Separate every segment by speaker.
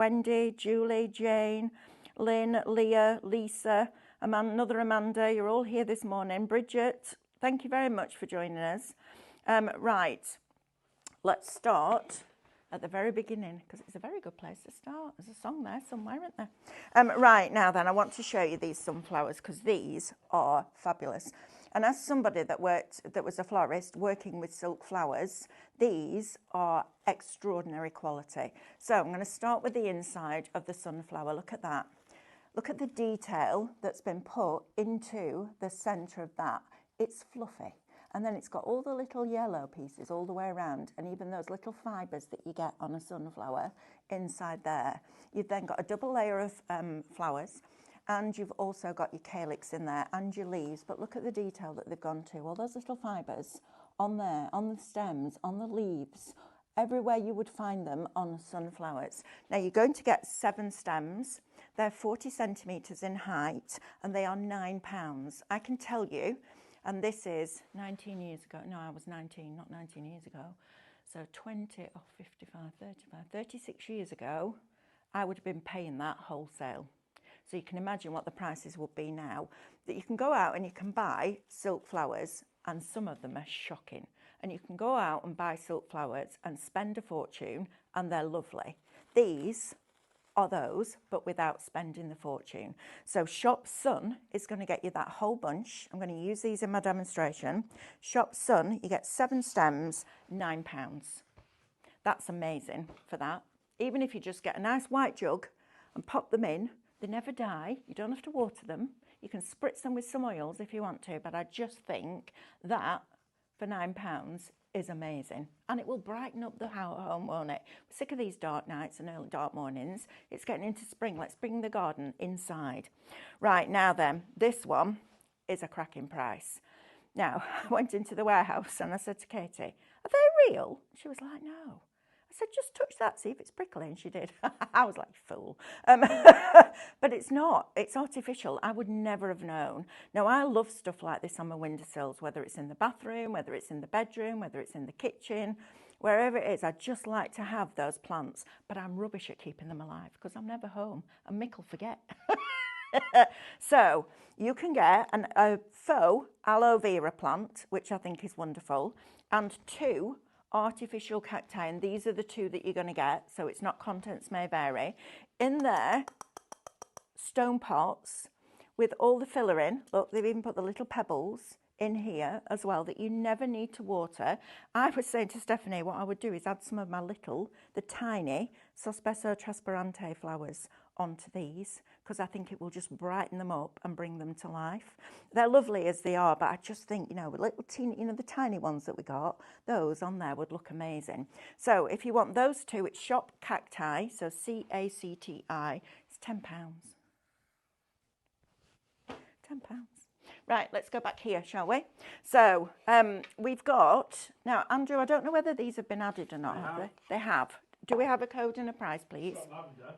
Speaker 1: Wendy, Julie, Jane, Lynn, Leah, Lisa, another Amanda, you're all here this morning. Bridget, thank you very much for joining us. Right, let's start at the very beginning, because it's a very good place to start. There's a song there somewhere, isn't there? Right, now then, I want to show you these sunflowers, because these are fabulous. And as somebody that was a florist working with silk flowers, these are extraordinary quality. So I'm going to start with the inside of the sunflower. Look at that. Look at the detail that's been put into the centre of that. It's fluffy. And then it's got all the little yellow pieces all the way around, and even those little fibres that you get on a sunflower inside there. You've then got a double layer of flowers, and you've also got your calyx in there and your leaves. But look at the detail that they've gone to. All those little fibres on there, on the stems, on the leaves, everywhere you would find them on sunflowers. Now you're going to get 7 stems. They're 40 centimetres in height, and they are £9. I can tell you, and this is 19 years ago. No, I was 19, not 19 years ago. So 20, 55, 35, 36 years ago, I would have been paying that wholesale. So you can imagine what the prices would be now. That you can go out and you can buy silk flowers, and some of them are shocking. And you can go out and buy silk flowers and spend a fortune, and they're lovely. These are those, but without spending the fortune. So Shop Sun is going to get you that whole bunch. I'm going to use these in my demonstration. Shop Sun, you get 7 stems, £9. That's amazing for that. Even if you just get a nice white jug and pop them in, they never die. You don't have to water them. You can spritz them with some oils if you want to, but I just think that for £9 is amazing, and it will brighten up the home, won't it? We're sick of these dark nights and early dark mornings. It's getting into spring. Let's bring the garden inside. Right, now then, this one is a cracking price. Now, I went into the warehouse and I said to Katie, are they real? She was like, no. I said, just touch that, see if it's prickly, and she did. I was like, fool. But it's not. It's artificial. I would never have known. Now, I love stuff like this on my windowsills, whether it's in the bathroom, whether it's in the bedroom, whether it's in the kitchen, wherever it is. I just like to have those plants, but I'm rubbish at keeping them alive because I'm never home, and Mick will forget. So you can get a faux aloe vera plant, which I think is wonderful, and 2 artificial cacti, and these are the 2 that you're going to get, so it's not contents may vary. In there, stone pots with all the filler in. Look, they've even put the little pebbles in here as well that you never need to water. I was saying to Stephanie, what I would do is add some of my the tiny Sospeso trasparente flowers onto these, because I think it will just brighten them up and bring them to life. They're lovely as they are, but I just think, you know, little teeny, you know, the tiny ones that we got, those on there would look amazing. So if you want those 2, it's Shop Cacti, so C-A-C-T-I, it's £10. £10. Right, let's go back here, shall we? So we've got, now Andrew, I don't know whether these have been added or not, have they? They have. Do we have a code and a price, please?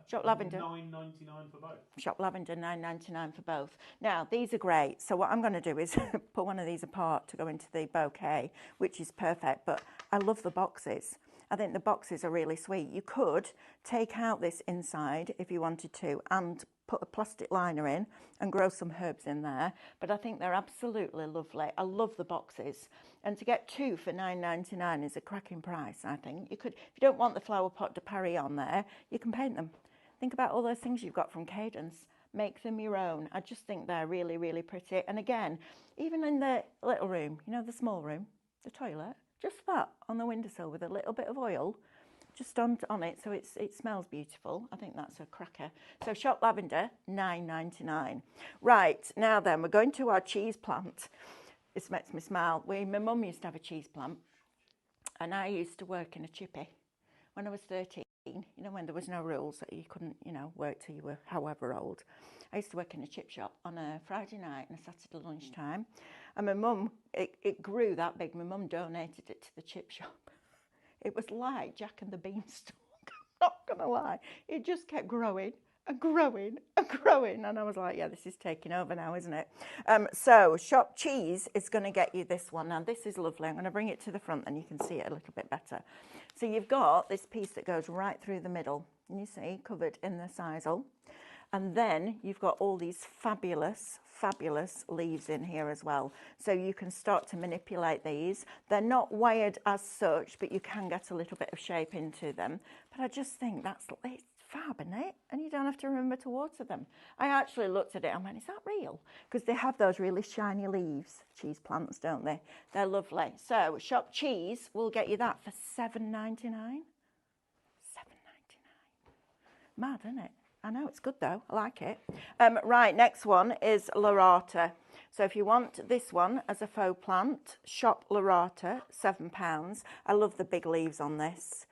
Speaker 1: Shop Lavender.
Speaker 2: £9.99 for both.
Speaker 1: Shop Lavender, £9.99 for both. Now, these are great. So what I'm going to do is put one of these apart to go into the bouquet, which is perfect. But I love the boxes. I think the boxes are really sweet. You could take out this inside if you wanted to and put a plastic liner in and grow some herbs in there. But I think they're absolutely lovely. I love the boxes. And to get 2 for £9.99 is a cracking price, I think. You could, if you don't want the flower pot de Paris on there, you can paint them. Think about all those things you've got from Cadence. Make them your own. I just think they're really, really pretty. And again, even in the little room, you know, the small room, the toilet, just that on the windowsill with a little bit of oil just on it, so it smells beautiful. I think that's a cracker. So Shop Lavender, £9.99. Right, now then, we're going to our cheese plant. This makes me smile. My mum used to have a cheese plant, and I used to work in a chippy when I was 13. You know, when there was no rules that you couldn't, you know, work till you were however old. I used to work in a chip shop on a Friday night and a Saturday lunchtime. And my mum, it grew that big. My mum donated it to the chip shop. It was like Jack and the Beanstalk. I'm not going to lie. It just kept growing and growing and growing. And I was like, yeah, this is taking over now, isn't it? So Shop Cheese is going to get you this one. Now, this is lovely. I'm going to bring it to the front and you can see it a little bit better. So you've got this piece that goes right through the middle. And you see, covered in the sisal. And then you've got all these fabulous, fabulous leaves in here as well. So you can start to manipulate these. They're not wired as such, but you can get a little bit of shape into them. But I just think it's fab, isn't it? And you don't have to remember to water them. I actually looked at it and went, is that real? Because they have those really shiny leaves, cheese plants, don't they? They're lovely. So Shop Cheese will get you that for $7.99. $7.99. Mad, isn't it? I know, it's good though. I like it. Right, next one is Lorata. So if you want this one as a faux plant, Shop Lorata, £7. I love the big leaves on this.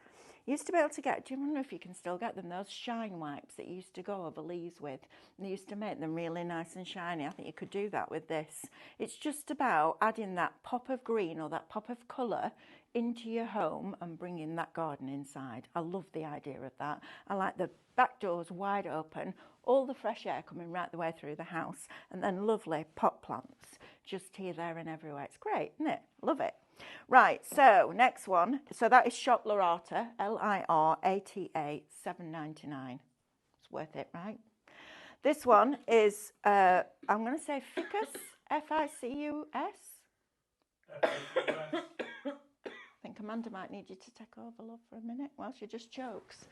Speaker 1: You used to be able to get, do you wonder if you can still get them, those shine wipes that you used to go over leaves with? And they used to make them really nice and shiny. I think you could do that with this. It's just about adding that pop of green or that pop of colour into your home and bringing that garden inside. I love the idea of that. I like the back doors wide open, all the fresh air coming right the way through the house, and then lovely pot plants just here, there and everywhere. It's great, isn't it? Love it. Right, so next one. So that is Shop Lorata, Lirata, $7.99. It's worth it, right? This one is, I'm going to say Ficus, Ficus. I think Amanda might need you to take over, love, for a minute while she just chokes.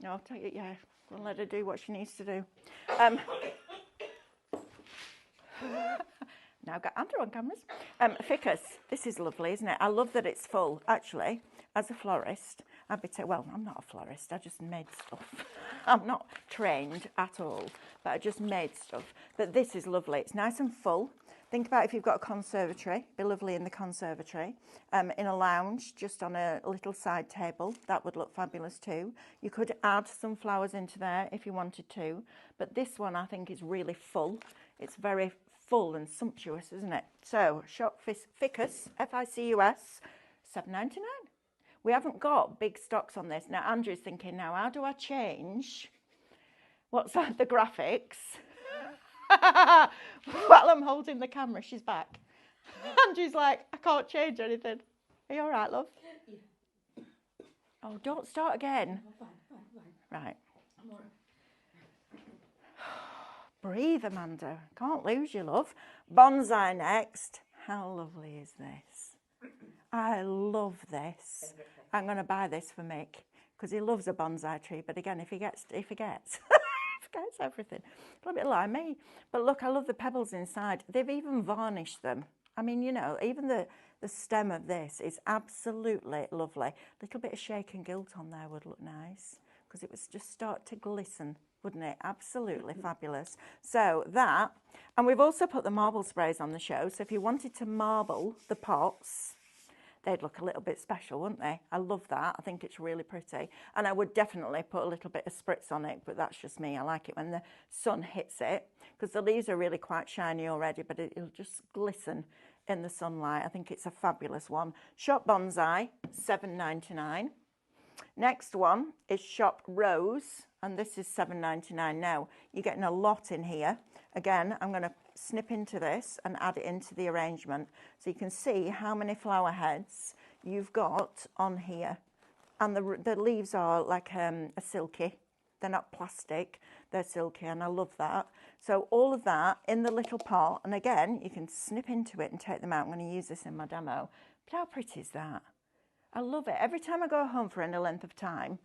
Speaker 1: No, I'll tell you, yeah, we'll let her do what she needs to do. Now I've got Andrew on cameras. Ficus, this is lovely, isn't it? I love that it's full. Actually, as a florist, I'd be well, I'm not a florist, I just made stuff. I'm not trained at all, but I just made stuff. But this is lovely. It's nice and full. Think about if you've got a conservatory, it'd be lovely in the conservatory. In a lounge, just on a little side table, that would look fabulous too. You could add some flowers into there if you wanted to, but this one I think is really full. It's very full and sumptuous, isn't it? So, Shop Ficus, Ficus, $7.99. We haven't got big stocks on this. Now, Andrew's thinking, now, how do I change what's that, the graphics? While I'm holding the camera, she's back. Andrew's like, I can't change anything. Are you all right, love? Yeah. Oh, don't start again. No, fine. Right. I'm all right. Breathe, Amanda. Can't lose you, love. Bonsai next. How lovely is this? I love this. I'm going to buy this for Mick because he loves a bonsai tree. But again, if he gets forgets everything. A little bit like me. But look, I love the pebbles inside. They've even varnished them. I mean, you know, even the stem of this is absolutely lovely. A little bit of shake and gilt on there would look nice because it would just start to glisten, wouldn't it? Absolutely fabulous. So that, and we've also put the marble sprays on the show. So if you wanted to marble the pots, they'd look a little bit special, wouldn't they? I love that. I think it's really pretty. And I would definitely put a little bit of spritz on it, but that's just me. I like it when the sun hits it because the leaves are really quite shiny already, but it'll just glisten in the sunlight. I think it's a fabulous one. Shop Bonsai, $7.99. Next one is Shop Rose, and this is $7.99 now. You're getting a lot in here. Again, I'm going to snip into this and add it into the arrangement so you can see how many flower heads you've got on here. And the leaves are like a silky. They're not plastic, they're silky, and I love that. So all of that in the little pot, and again, you can snip into it and take them out. I'm going to use this in my demo. But how pretty is that? I love it. Every time I go home for any length of time,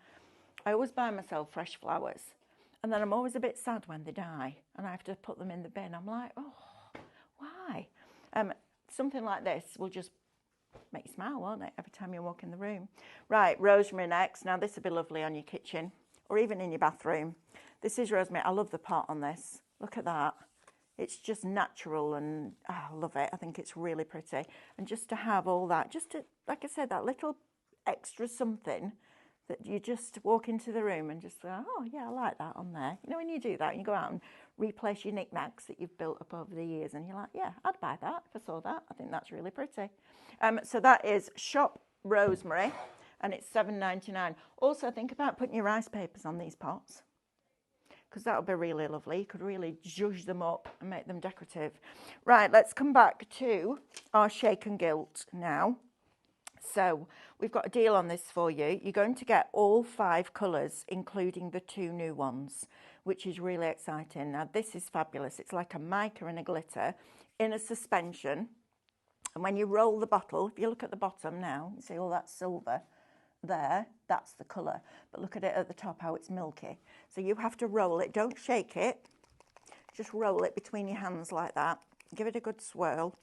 Speaker 1: I always buy myself fresh flowers. And then I'm always a bit sad when they die and I have to put them in the bin. I'm like, oh, why? Something like this will just make you smile, won't it, every time you walk in the room. Right, rosemary next. Now, this would be lovely on your kitchen or even in your bathroom. This is rosemary. I love the pot on this. Look at that. It's just natural and I love it. I think it's really pretty. And just to have all that, just to, like I said, that little extra something that you just walk into the room and just go, oh, yeah, I like that on there. You know, when you do that, you go out and replace your knickknacks that you've built up over the years and you're like, yeah, I'd buy that if I saw that. I think that's really pretty. So that is Shop Rosemary and it's $7.99. Also, think about putting your rice papers on these pots because that would be really lovely. You could really zhuzh them up and make them decorative. Right, let's come back to our shake and gilt now. So we've got a deal on this for you. You're going to get all 5 colours, including the 2 new ones, which is really exciting. Now this is fabulous. It's like a mica and a glitter in a suspension. And when you roll the bottle, if you look at the bottom now, you see all that silver there, that's the colour. But look at it at the top, how it's milky. So you have to roll it, don't shake it. Just roll it between your hands like that. Give it a good swirl.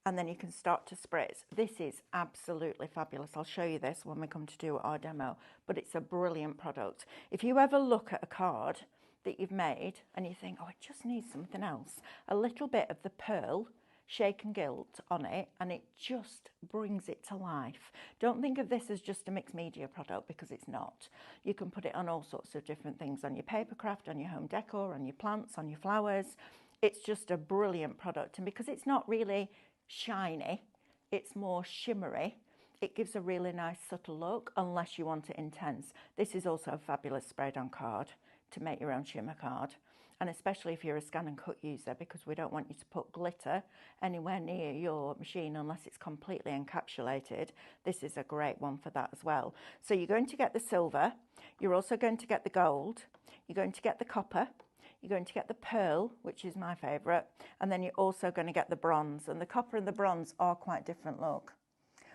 Speaker 1: And then you can start to spritz. This is absolutely fabulous. I'll show you this when we come to do our demo, but it's a brilliant product. If you ever look at a card that you've made and you think, oh, it just needs something else, a little bit of the pearl shake and gilt on it, and it just brings it to life. Don't think of this as just a mixed media product, because it's not. You can put it on all sorts of different things, on your paper craft, on your home decor, on your plants, on your flowers. It's just a brilliant product, and because it's not really shiny, it's more shimmery, it gives a really nice subtle look, unless you want it intense. This is also a fabulous sprayed on card to make your own shimmer card, and especially if you're a scan and cut user, because we don't want you to put glitter anywhere near your machine unless it's completely encapsulated. This is a great one for that as well. So you're going to get the silver, you're also going to get the gold, you're going to get the copper, you're going to get the pearl, which is my favourite, and then you're also going to get the bronze. And the copper and the bronze are quite different look.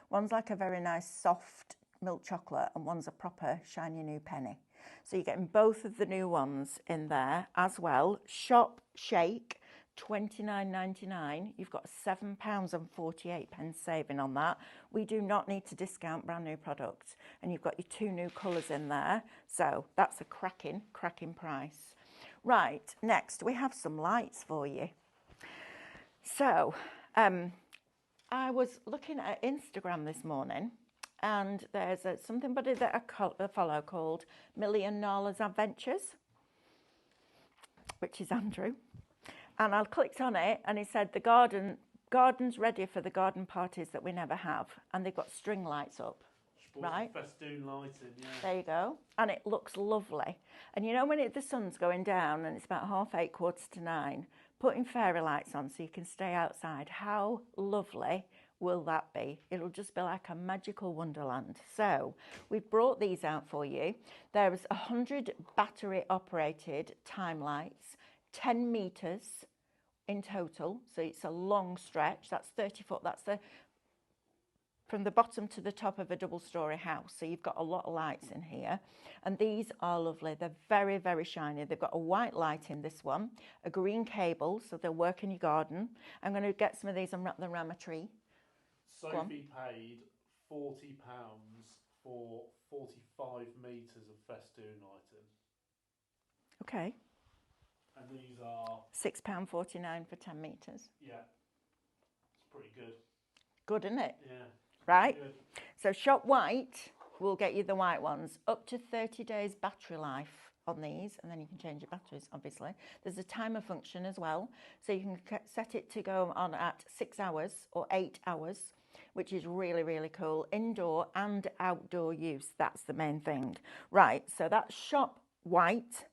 Speaker 1: One's like a very nice soft milk chocolate, and one's a proper shiny new penny. So you're getting both of the new ones in there as well. Shop Shake, £29.99. You've got £7.48 saving on that. We do not need to discount brand new products. And you've got your 2 new colours in there. So that's a cracking price. Right, next we have some lights for you. So I was looking at Instagram this morning, and there's somebody that I follow called Million Nala's Adventures, which is Andrew. And I clicked on it, and he said the garden's ready for the garden parties that we never have, and they've got string lights up. Right,
Speaker 2: festoon lighting, yeah.
Speaker 1: There you go, and it looks lovely. And you know, when the sun's going down and it's about 8:30, 8:45, putting fairy lights on so you can stay outside, how lovely will that be? It'll just be like a magical wonderland. So we've brought these out for you. There's 100 battery operated time lights, 10 meters in total, so it's a long stretch. That's 30 foot. That's from the bottom to the top of a double-storey house. So you've got a lot of lights in here. And these are lovely. They're very, very shiny. They've got a white light in this one, a green cable, so they'll work in your garden. I'm going to get some of these and wrap them around my tree.
Speaker 2: Sophie paid £40 for 45 metres of festoon lighting.
Speaker 1: Okay.
Speaker 2: And these are
Speaker 1: £6.49 for 10 metres.
Speaker 2: Yeah. It's pretty good.
Speaker 1: Good, isn't it?
Speaker 2: Yeah.
Speaker 1: Right, so Shop White will get you the white ones. Up to 30 days battery life on these, and then you can change your batteries, obviously. There's a timer function as well, so you can set it to go on at 6 hours or 8 hours, which is really, really cool. Indoor and outdoor use, that's the main thing. Right, so that's Shop White.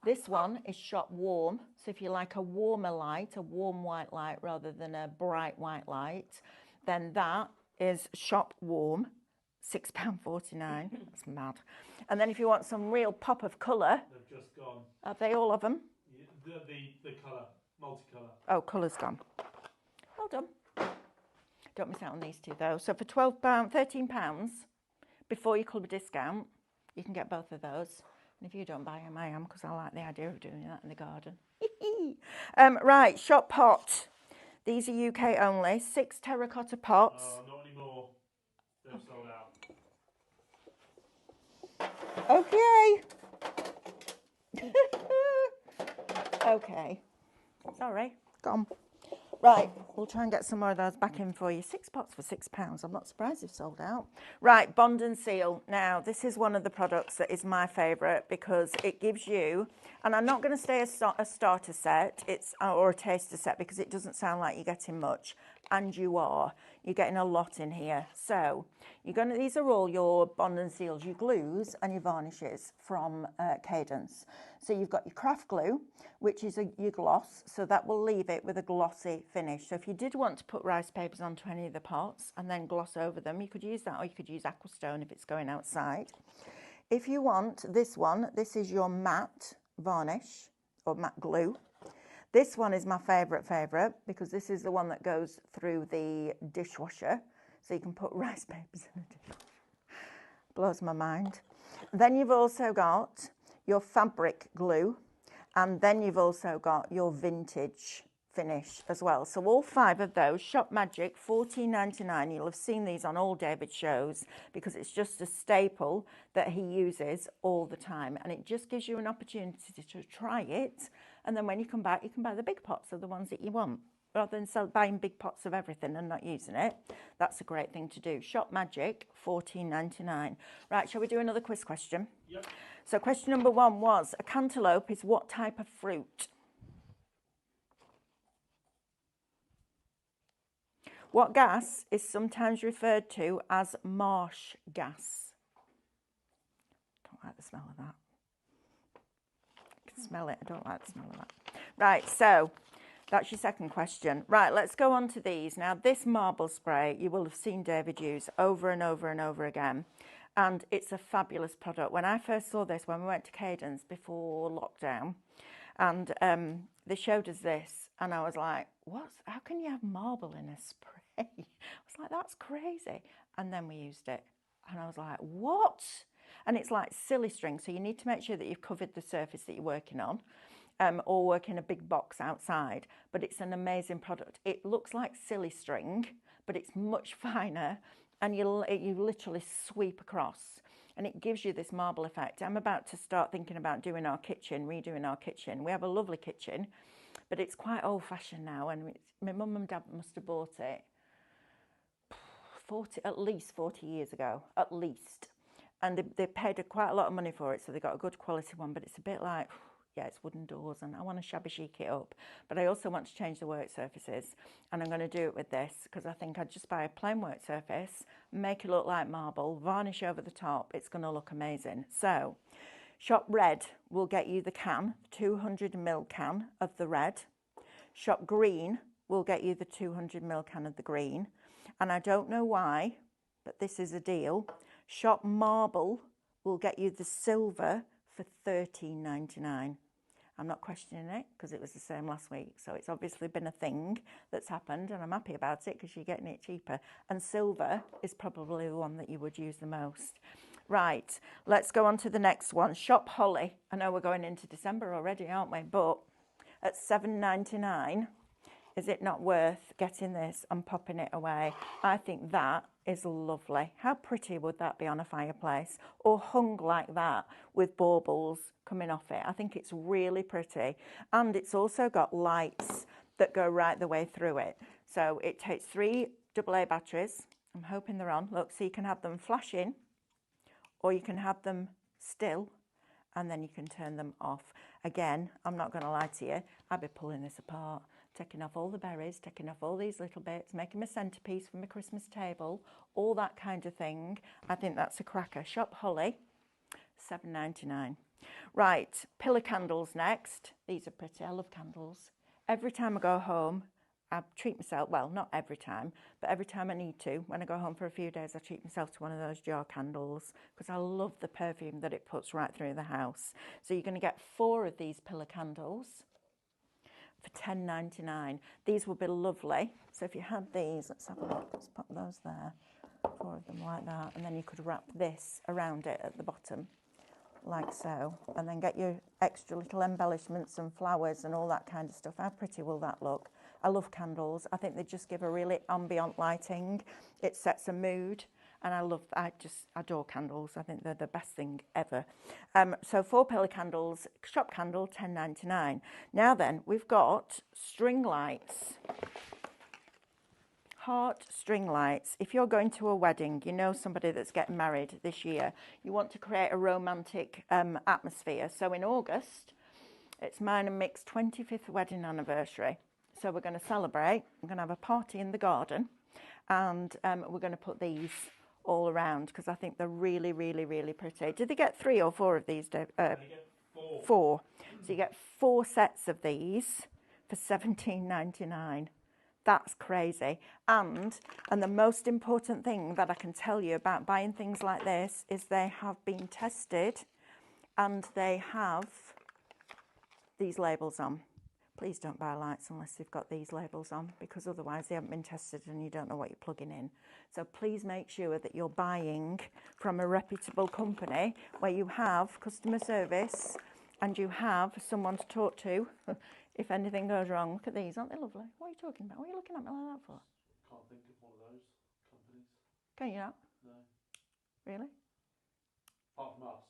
Speaker 1: This one is Shop Warm, so if you like a warmer light, a warm white light rather than a bright white light, then that is Shop Warm, £6.49. That's mad. And then if you want some real pop of colour,
Speaker 2: they've just gone.
Speaker 1: Are they all of them?
Speaker 2: Yeah, the colour, multicolour.
Speaker 1: Oh, colour's gone. Well done. Don't miss out on these two though. So for £13 before your club discount, you can get both of those. And if you don't buy them, I am, because I like the idea of doing that in the garden. Right, Shop Pot. These are UK only, 6 terracotta pots.
Speaker 2: Oh, not anymore. They've sold out.
Speaker 1: Okay. Okay. Sorry, gone. Right, we'll try and get some more of those back in for you. 6 pots for £6. I'm not surprised they've sold out. Right, Bond and Seal. Now, this is one of the products that is my favourite, because it gives you, and I'm not going to say a starter set, or a taster set, because it doesn't sound like you're getting much. and you are. You're getting a lot in here. So these are all your bond and seals, your glues and your varnishes from Cadence. So you've got your craft glue, which is your gloss, so that will leave it with a glossy finish. So if you did want to put rice papers onto any of the pots and then gloss over them, you could use that, or you could use Aquastone if it's going outside. If you want this one, this is your matte varnish or matte glue. This one is my favourite because this is the one that goes through the dishwasher. So you can put rice papers in the dishwasher. Blows my mind. Then you've also got your fabric glue, and then you've also got your vintage finish as well. So all 5 of those, Shop Magic, $14.99. You'll have seen these on all David's shows because it's just a staple that he uses all the time, and it just gives you an opportunity to try it, and then when you come back you can buy the big pots of the ones that you want rather than buying big pots of everything and not using it. That's a great thing to do. Shop Magic, $14.99. Right, shall we do another quiz question?
Speaker 2: Yep.
Speaker 1: So question number 1 was, a cantaloupe is what type of fruit? What gas is sometimes referred to as marsh gas? Don't like the smell of that. I can smell it. I don't like the smell of that. Right, so that's your second question. Right, let's go on to these. Now, this marble spray you will have seen David use over and over and over again. And it's a fabulous product. When I first saw this, when we went to Cadence before lockdown, and they showed us this, and I was like, how can you have marble in a spray? I was like, that's crazy. And then we used it, and I was like, what? And it's like silly string, so you need to make sure that you've covered the surface that you're working on, or work in a big box outside. But it's an amazing product. It looks like silly string, but it's much finer, and you literally sweep across, and it gives you this marble effect. I'm about to start thinking about doing our kitchen, redoing our kitchen. We have a lovely kitchen, but it's quite old-fashioned now, and my mum and dad must have bought it at least 40 years ago, at least. And they paid quite a lot of money for it, so they got a good quality one, but it's a bit like, yeah, it's wooden doors, and I want to shabby chic it up. But I also want to change the work surfaces, and I'm going to do it with this, because I think I'd just buy a plain work surface, make it look like marble, varnish over the top. It's going to look amazing. So Shop Red will get you the can, 200ml can of the red. Shop Green will get you the 200ml can of the green. And I don't know why, but this is a deal. Shop Marble will get you the silver for $13.99. I'm not questioning it because it was the same last week. So it's obviously been a thing that's happened, and I'm happy about it because you're getting it cheaper. And silver is probably the one that you would use the most. Right, let's go on to the next one. Shop Holly. I know we're going into December already, aren't we? But at $7.99, is it not worth getting this and popping it away? I think that is lovely. How pretty would that be on a fireplace, or hung like that with baubles coming off it? I think it's really pretty, and it's also got lights that go right the way through it. So it takes 3 AA batteries. I'm hoping they're on. Look, so you can have them flashing, or you can have them still, and then you can turn them off. Again, I'm not going to lie to you, I'd be pulling this apart, taking off all the berries, taking off all these little bits, making a centrepiece for my Christmas table, all that kind of thing. I think that's a cracker. Shop Holly, $7.99. Right, pillar candles next. These are pretty. I love candles. Every time I go home, I treat myself, well, not every time, but every time I need to, when I go home for a few days, I treat myself to one of those jar candles because I love the perfume that it puts right through the house. So you're going to get 4 of these pillar candles for $10.99. These will be lovely. So if you had these, let's have a look. Let's pop those there. 4 of them like that. And then you could wrap this around it at the bottom, like so. And then get your extra little embellishments and flowers and all that kind of stuff. How pretty will that look? I love candles. I think they just give a really ambient lighting. It sets a mood. And I just adore candles. I think they're the best thing ever. So 4 pillar candles, shop candle, $10.99. Now then, we've got string lights. Heart string lights. If you're going to a wedding, you know somebody that's getting married this year, you want to create a romantic atmosphere. So in August, it's mine and Mick's 25th wedding anniversary. So we're going to celebrate. We're going to have a party in the garden, and we're going to put these all around because I think they're really, really, really pretty. Did they get 3 or 4 of these, Dave?
Speaker 2: They get 4.
Speaker 1: 4. So you get 4 sets of these for £17.99. That's crazy. And the most important thing that I can tell you about buying things like this is they have been tested and they have these labels on. Please don't buy lights unless they've got these labels on, because otherwise they haven't been tested and you don't know what you're plugging in. So please make sure that you're buying from a reputable company where you have customer service and you have someone to talk to if anything goes wrong. Look at these, aren't they lovely? What are you talking about? What are you looking at me like that for?
Speaker 2: Can't think of one of those companies.
Speaker 1: Can you not?
Speaker 2: No.
Speaker 1: Really?
Speaker 2: Apart from us.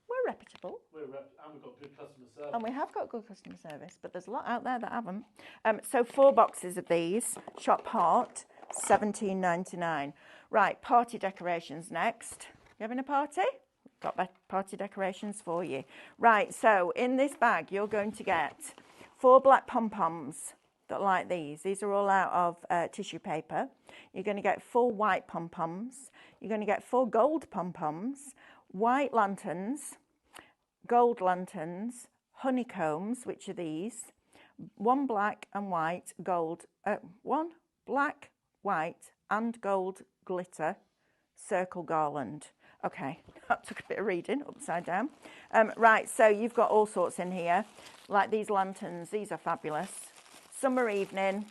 Speaker 1: We're reputable.
Speaker 2: And we've got good customer service.
Speaker 1: And we have got good customer service, but there's a lot out there that haven't. So 4 boxes of these, Shop Heart, £17.99. Right, party decorations next. You having a party? Got party decorations for you. Right, so in this bag, you're going to get 4 black pom-poms that are like these. These are all out of tissue paper. You're going to get 4 white pom-poms. You're going to get 4 gold pom-poms, white lanterns, gold lanterns, honeycombs, which are these, 1 black and white, gold, 1 black, white and gold glitter circle garland. Okay, that took a bit of reading, upside down. Right, so you've got all sorts in here, like these lanterns. These are fabulous. Summer evening,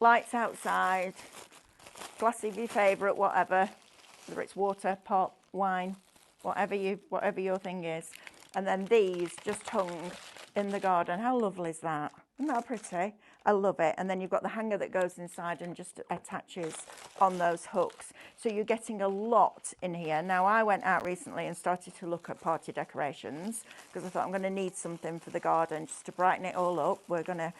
Speaker 1: lights outside, glass of your favourite, whatever, whether it's water, pop, wine, whatever your thing is. And then these just hung in the garden. How lovely is that? Isn't that pretty? I love it. And then you've got the hanger that goes inside and just attaches on those hooks. So you're getting a lot in here. Now, I went out recently and started to look at party decorations because I thought I'm going to need something for the garden just to brighten it all up. We're going to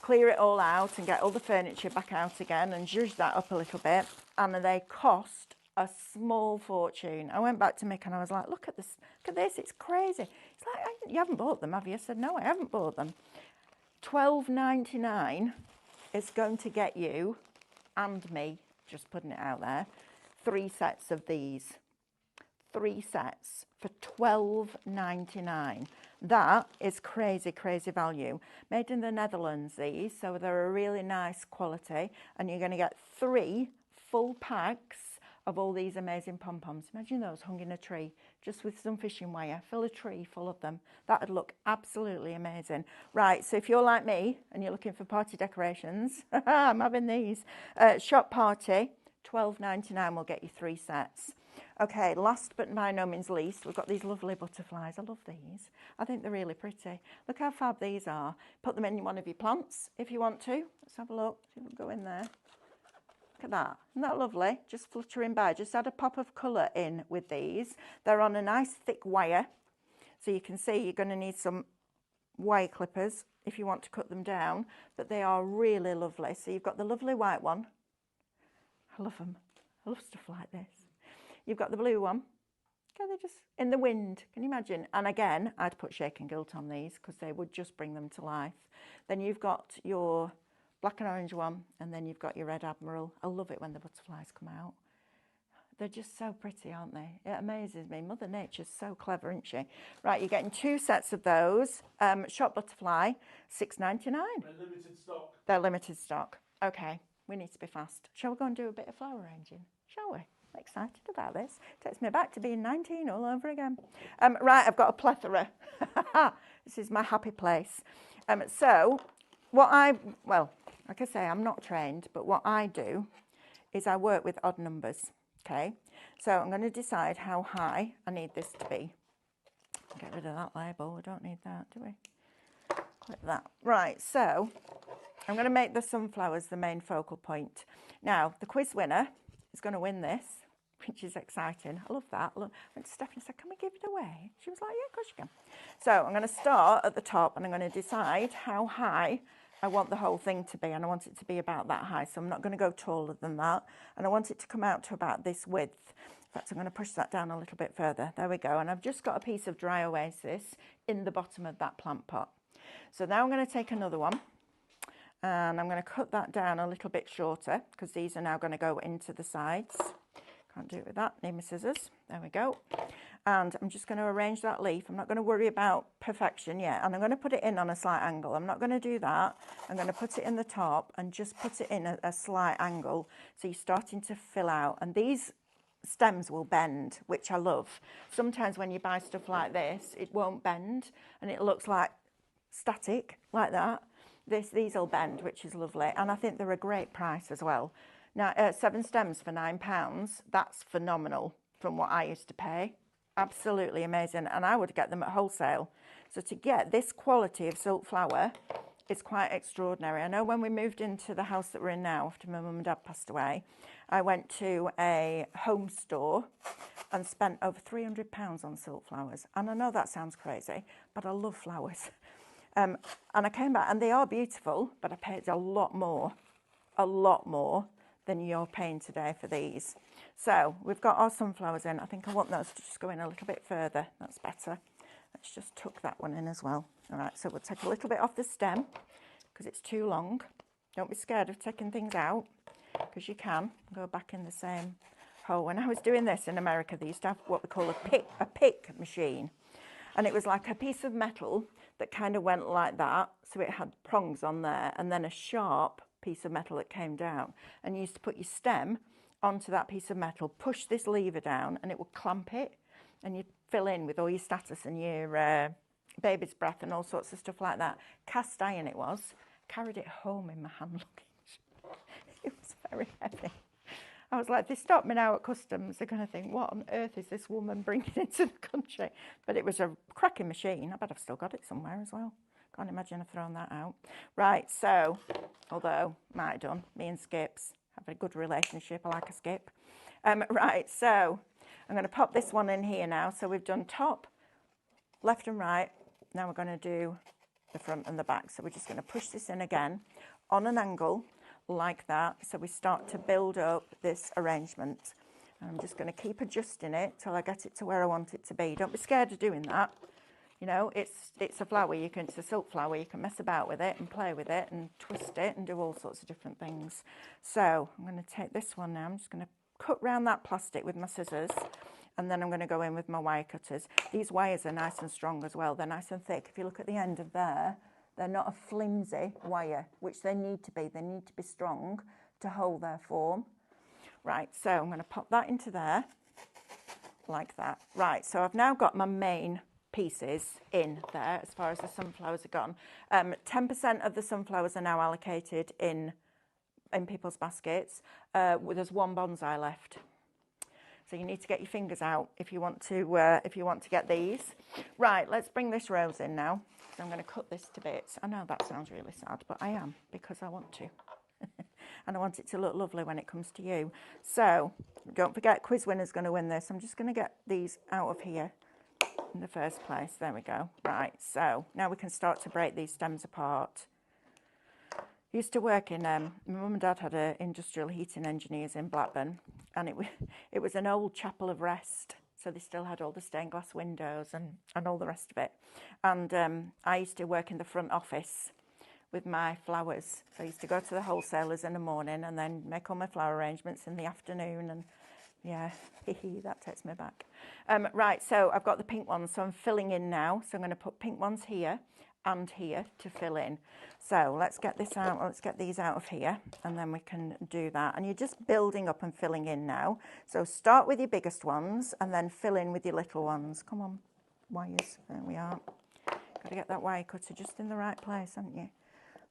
Speaker 1: clear it all out and get all the furniture back out again and zhuzh that up a little bit. And they cost a small fortune. I went back to Mick and I was like, look at this, it's crazy. It's like, you haven't bought them, have you? I said, no, I haven't bought them. £12.99 is going to get you and me, just putting it out there, 3 sets of these. 3 sets for £12.99. That is crazy, crazy value. Made in the Netherlands, these, so they're a really nice quality, and you're going to get 3 full packs of all these amazing pom-poms. Imagine those hung in a tree, just with some fishing wire. Fill a tree full of them. That would look absolutely amazing. Right, so if you're like me and you're looking for party decorations, I'm having these. Shop Party, £12.99 will get you 3 sets. Okay, last but by no means least, we've got these lovely butterflies. I love these. I think they're really pretty. Look how fab these are. Put them in one of your plants if you want to. Let's have a look. See if we can go in there. Look at that. Isn't that lovely? Just fluttering by. Just add a pop of colour in with these. They're on a nice thick wire. So you can see you're going to need some wire clippers if you want to cut them down. But they are really lovely. So you've got the lovely white one. I love them. I love stuff like this. You've got the blue one. Okay, they're just in the wind. Can you imagine? And again, I'd put shake and gilt on these because they would just bring them to life. Then you've got your black and orange one, and then you've got your red admiral. I love it when the butterflies come out. They're just so pretty, aren't they? It amazes me. Mother Nature's so clever, isn't she? Right, you're getting 2 sets of those. Shop Butterfly, £6.99.
Speaker 2: They're limited stock.
Speaker 1: They're limited stock. Okay, we need to be fast. Shall we go and do a bit of flower arranging? Shall we? I'm excited about this. Takes me back to being 19 all over again. Right, I've got a plethora. This is my happy place. So, well, like I say, I'm not trained, but what I do is I work with odd numbers, okay? So I'm going to decide how high I need this to be. Get rid of that label. We don't need that, do we? Clip that. Right, so I'm going to make the sunflowers the main focal point. Now, the quiz winner is going to win this, which is exciting. I love that. I went to Stephanie and said, can we give it away? She was like, yeah, of course you can. So I'm going to start at the top and I'm going to decide how high I want the whole thing to be, and I want it to be about that high, so I'm not going to go taller than that, and I want it to come out to about this width. In fact, I'm going to push that down a little bit further. There we go, and I've just got a piece of dry oasis in the bottom of that plant pot. So now I'm going to take another one, And I'm going to cut that down a little bit shorter because these are now going to go into the sides. Can't do it with that, need my scissors. There we go. And I'm just going to arrange that leaf. I'm not going to worry about perfection yet. And I'm going to put it in on a slight angle. I'm not going to do that. I'm going to put it in the top and just put it in a slight angle. So you're starting to fill out. And these stems will bend, which I love. Sometimes when you buy stuff like this, it won't bend and it looks like static, like that. These will bend, which is lovely. And I think they're a great price as well. Now, 7 stems for £9, that's phenomenal from what I used to pay. Absolutely amazing. And I would get them at wholesale. So to get this quality of silk flower is quite extraordinary. I know when we moved into the house that we're in now, after my mum and dad passed away, I went to a home store and spent over £300 on silk flowers. And I know that sounds crazy, but I love flowers. And I came back and they are beautiful, but I paid a lot more than you're paying today for these. So we've got our sunflowers in. I think I want those to just go in a little bit further. That's better. Let's just tuck that one in as well. All right, so we'll take a little bit off the stem because it's too long. Don't be scared of taking things out because you can go back in the same hole. When I was doing this in America, they used to have what we call a pick machine. And it was like a piece of metal that kind of went like that. So it had prongs on there and then a sharp piece of metal that came down. And you used to put your stem onto that piece of metal, push this lever down and it would clamp it. And you'd fill in with all your status and your baby's breath and all sorts of stuff like that. Cast iron it was. Carried it home in my hand luggage. It was very heavy. I was like, if they stop me now at customs, they're going to think, what on earth is this woman bringing into the country? But it was a cracking machine. I bet I've still got it somewhere as well. Can't imagine I've thrown that out. Right, so, although, might have done, me and Skips have a good relationship. I like a Skip. Right, so I'm going to pop this one in here now. So we've done top, left and right. Now we're going to do the front and the back. So we're just going to push this in again on an angle like that. So we start to build up this arrangement. And I'm just going to keep adjusting it till I get it to where I want it to be. Don't be scared of doing that. You know, it's a flower, it's a silk flower, you can mess about with it and play with it and twist it and do all sorts of different things. So I'm going to take this one now, I'm just going to cut round that plastic with my scissors and then I'm going to go in with my wire cutters. These wires are nice and strong as well, they're nice and thick. If you look at the end of there, they're not a flimsy wire, which they need to be strong to hold their form. Right, so I'm going to pop that into there, like that. Right, so I've now got my main pieces in there as far as the sunflowers are gone. 10% of the sunflowers are now allocated in people's baskets. There's one bonsai left. So you need to get your fingers out if you want to get these. Right, let's bring this rose in now. So I'm going to cut this to bits. I know that sounds really sad, but I am because I want to. And I want it to look lovely when it comes to you. So don't forget, quiz winner's going to win this. I'm just going to get these out of here in the first place. There we go. Right, so now we can start to break these stems apart. Used to work in, my mum and dad had industrial heating engineers in Blackburn, and it was an old chapel of rest. So they still had all the stained glass windows and all the rest of it. And I used to work in the front office with my flowers. So I used to go to the wholesalers in the morning and then make all my flower arrangements in the afternoon. And yeah, that takes me back. Right, so I've got the pink ones, so I'm filling in now. So I'm going to put pink ones here and here to fill in. So let's get this out, let's get these out of here, and then we can do that. And you're just building up and filling in now. So start with your biggest ones and then fill in with your little ones. Come on, wires, there we are. Got to get that wire cutter just in the right place, haven't you?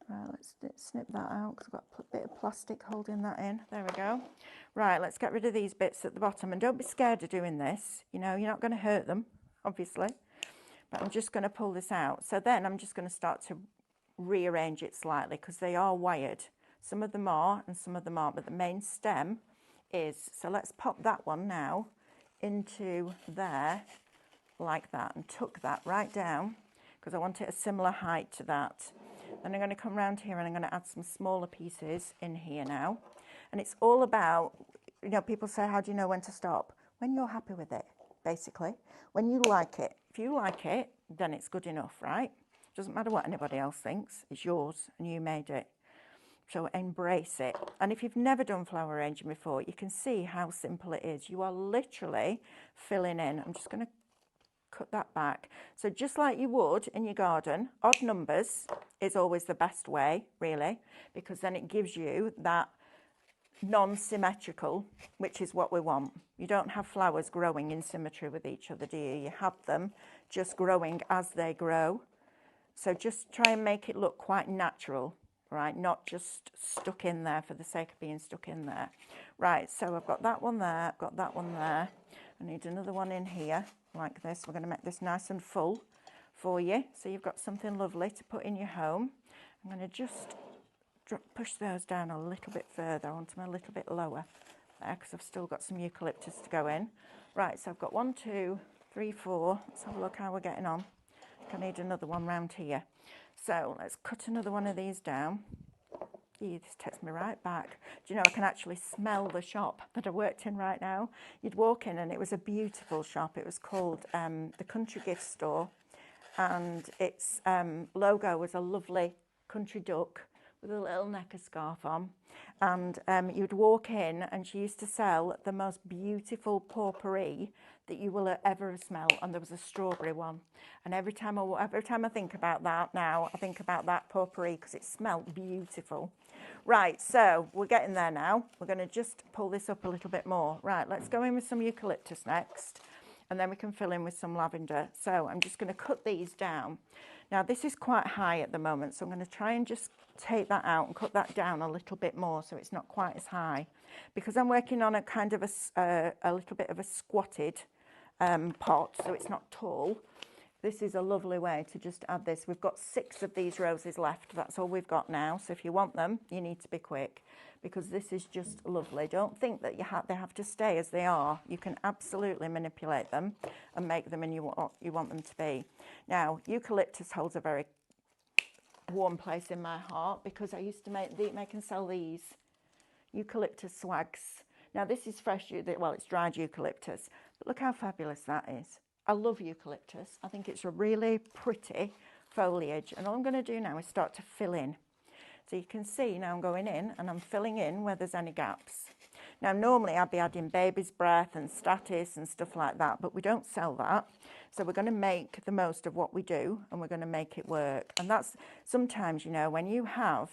Speaker 1: Right, let's snip that out because I've got a bit of plastic holding that in. There we go. Right, let's get rid of these bits at the bottom. And don't be scared of doing this. You know, you're not going to hurt them, obviously. But I'm just going to pull this out. So then I'm just going to start to rearrange it slightly because they are wired. Some of them are and some of them aren't. But the main stem is. So let's pop that one now into there like that and tuck that right down because I want it a similar height to that. Then I'm going to come round here and I'm going to add some smaller pieces in here now. And it's all about, you know, people say, how do you know when to stop? When you're happy with it, basically. When you like it. If you like it, then it's good enough, right? Doesn't matter what anybody else thinks. It's yours and you made it. So embrace it. And if you've never done flower arranging before, you can see how simple it is. You are literally filling in. I'm just going to cut that back. So just like you would in your garden, odd numbers is always the best way, really, because then it gives you that non-symmetrical, which is what we want. You don't have flowers growing in symmetry with each other, do you? You have them just growing as they grow. So just try and make it look quite natural, right? Not just stuck in there for the sake of being stuck in there. Right, so I've got that one there, I've got that one there. I need another one in here, like this. We're going to make this nice and full for you, so you've got something lovely to put in your home. I'm going to just push those down a little bit further. I want them a little bit lower there, because I've still got some eucalyptus to go in. Right, so I've got 1, 2, 3, 4. Let's have a look how we're getting on. I need another one round here. So let's cut another one of these down. This takes me right back. Do you know, I can actually smell the shop that I worked in right now. You'd walk in and it was a beautiful shop. It was called the Country Gift Store, and its logo was a lovely country duck with a little necker scarf on. And you'd walk in and she used to sell the most beautiful potpourri that you will ever smell, and there was a strawberry one. And every time I think about that now, I think about that potpourri because it smelled beautiful. Right, so we're getting there now. We're going to just pull this up a little bit more. Right, let's go in with some eucalyptus next, and then we can fill in with some lavender. So I'm just going to cut these down. Now this is quite high at the moment, so I'm going to try and just take that out and cut that down a little bit more so it's not quite as high, because I'm working on a kind of a little bit of a squatted pot, so it's not tall. This is a lovely way to just add this. We've got 6 of these roses left. That's all we've got now. So if you want them, you need to be quick, because this is just lovely. Don't think that they have to stay as they are. You can absolutely manipulate them and make them in what you want them to be. Now, eucalyptus holds a very warm place in my heart, because I used to make and sell these eucalyptus swags. Now this is fresh, well, it's dried eucalyptus, but look how fabulous that is. I love eucalyptus. I think it's a really pretty foliage, and all I'm going to do now is start to fill in. So you can see now I'm going in and I'm filling in where there's any gaps. Now normally I'd be adding baby's breath and status and stuff like that, but we don't sell that. So we're going to make the most of what we do, and we're going to make it work. And that's sometimes, you know, when you have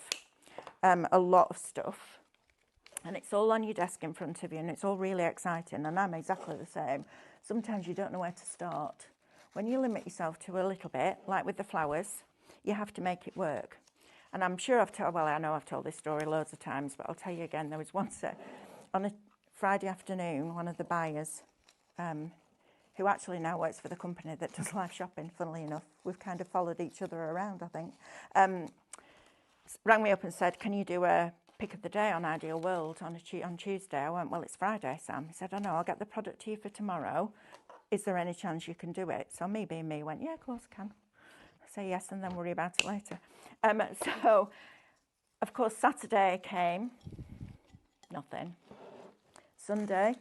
Speaker 1: a lot of stuff and it's all on your desk in front of you and it's all really exciting, and I'm exactly the same, sometimes you don't know where to start. When you limit yourself to a little bit, like with the flowers, you have to make it work. And I'm sure I know I've told this story loads of times, but I'll tell you again. There was once on a Friday afternoon, one of the buyers, who actually now works for the company that does live shopping, funnily enough, we've kind of followed each other around, I think, rang me up and said, can you do a pick of the day on Ideal World on Tuesday? I went, well, it's Friday, Sam. He said, I know, I'll get the product to you for tomorrow. Is there any chance you can do it? So me being me went, yeah, of course I can. I say yes and then worry about it later. So, of course, Saturday came, nothing. Sunday,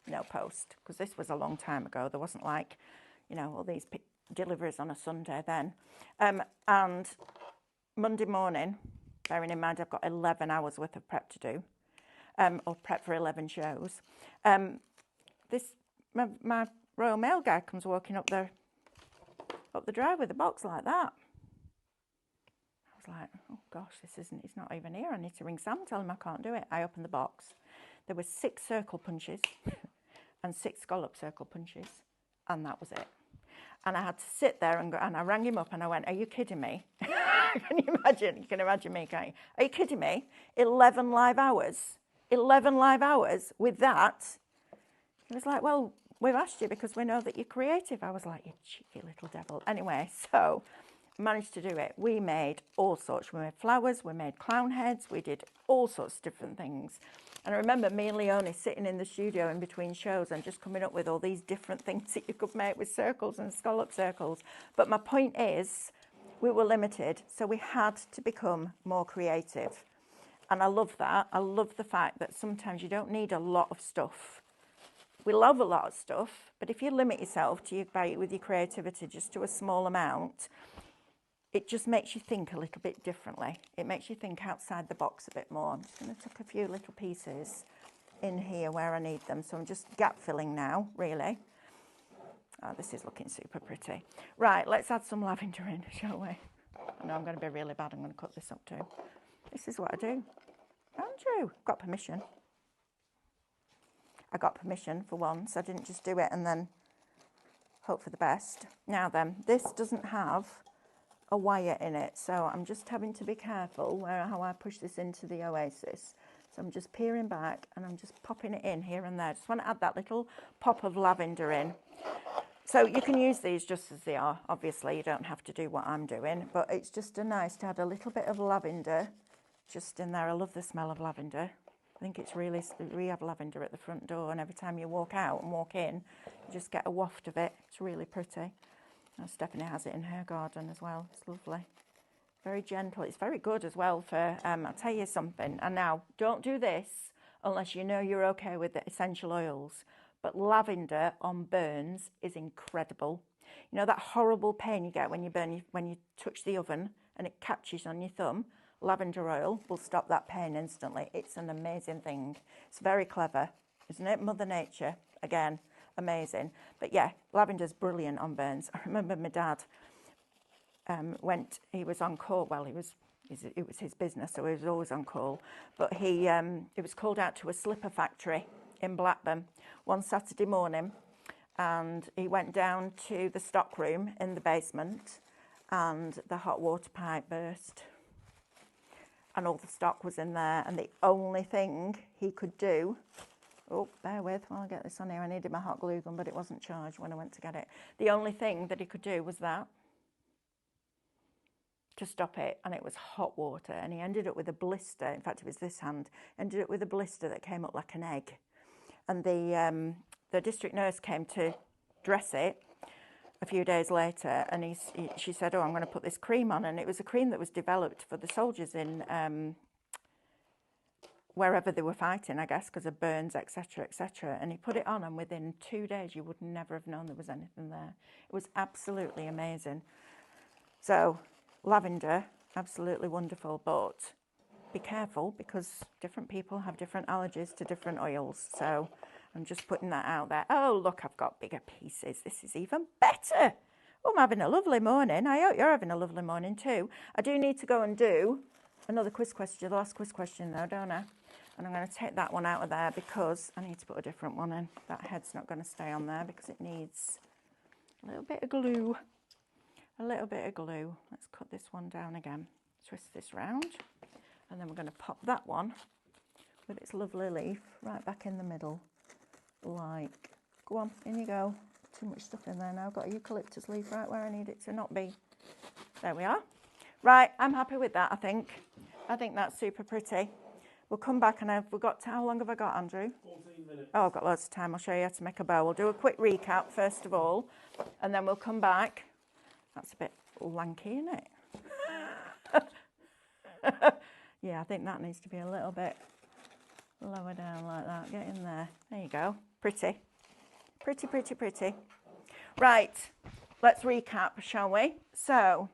Speaker 1: no post, because this was a long time ago. There wasn't like, you know, all these deliveries on a Sunday then. And Monday morning, bearing in mind I've got 11 hours worth of prep to do, or prep for 11 shows, my Royal Mail guy comes walking up the drive with a box like that. I was like, oh gosh, he's not even here. I need to ring Sam, tell him I can't do it. I opened the box. There were 6 circle punches and 6 scallop circle punches, and that was it. And I had to sit there and I rang him up and I went, are you kidding me? Can you imagine? You can imagine me going, are you kidding me? 11 live hours? 11 live hours with that? He was like, well, we've asked you because we know that you're creative. I was like, you cheeky little devil. Anyway, so managed to do it. We made all sorts. We made flowers, we made clown heads, we did all sorts of different things. And I remember me and Leonie sitting in the studio in between shows and just coming up with all these different things that you could make with circles and scallop circles. But my point is, we were limited, so we had to become more creative. And I love that. I love the fact that sometimes you don't need a lot of stuff. We love a lot of stuff, but if you limit yourself with your creativity just to a small amount, it just makes you think a little bit differently. It makes you think outside the box a bit more. I'm just going to tuck a few little pieces in here where I need them. So I'm just gap filling now, really. Oh, this is looking super pretty. Right, let's add some lavender in, shall we? I know I'm going to be really bad. I'm going to cut this up too. This is what I do. Andrew, got permission. I got permission for once. I didn't just do it and then hope for the best. Now then, this doesn't have a wire in it, so I'm just having to be careful how I push this into the oasis. So I'm just peering back and I'm just popping it in here and there. Just want to add that little pop of lavender in. So you can use these just as they are. Obviously, you don't have to do what I'm doing, but it's just nice to add a little bit of lavender just in there. I love the smell of lavender. I think it's really, we have lavender at the front door, and every time you walk out and walk in, you just get a waft of it. It's really pretty. And Stephanie has it in her garden as well. It's lovely. Very gentle. It's very good as well for, I'll tell you something. And now, don't do this unless you know you're okay with the essential oils. But lavender on burns is incredible. You know that horrible pain you get when you burn, when you touch the oven and it catches on your thumb? Lavender oil will stop that pain instantly. It's an amazing thing. It's very clever, isn't it? Mother Nature, again, amazing. But yeah, lavender's brilliant on burns. I remember my dad he was on call. Well, it was his business, so he was always on call. But he was called out to a slipper factory in Blackburn one Saturday morning, and he went down to the stock room in the basement, and the hot water pipe burst. And all the stock was in there, and the only thing he could do, oh, bear with, while I get this on here, I needed my hot glue gun, but it wasn't charged when I went to get it. The only thing that he could do was that, to stop it, and it was hot water, and he ended up with a blister. In fact, it was this hand, ended up with a blister that came up like an egg. And the district nurse came to dress it a few days later, and she said, oh, I'm going to put this cream on. And it was a cream that was developed for the soldiers in wherever they were fighting, I guess, because of burns, etc., etc. And he put it on, and within 2 days, you would never have known there was anything there. It was absolutely amazing. So, lavender, absolutely wonderful, but be careful because different people have different allergies to different oils. So I'm just putting that out there. Oh, look, I've got bigger pieces. This is even better. Oh, I'm having a lovely morning. I hope you're having a lovely morning too. I do need to go and do another quiz question, the last quiz question though, don't I? And I'm going to take that one out of there because I need to put a different one in. That head's not going to stay on there because it needs a little bit of glue. A little bit of glue. Let's cut this one down again. Twist this round. And then we're going to pop that one with its lovely leaf right back in the middle. Like, go on, in you go. Too much stuff in there now. I've got a eucalyptus leaf right where I need it to not be. There we are. Right, I'm happy with that, I think. I think that's super pretty. We'll come back and we've got, how long have I got, Andrew?
Speaker 2: 14 minutes.
Speaker 1: Oh, I've got loads of time. I'll show you how to make a bow. We'll do a quick recap first of all, and then we'll come back. That's a bit lanky, isn't it? Yeah, I think that needs to be a little bit lower down like that. Get in there. There you go. Pretty. Pretty, pretty, pretty. Right, let's recap, shall we? So,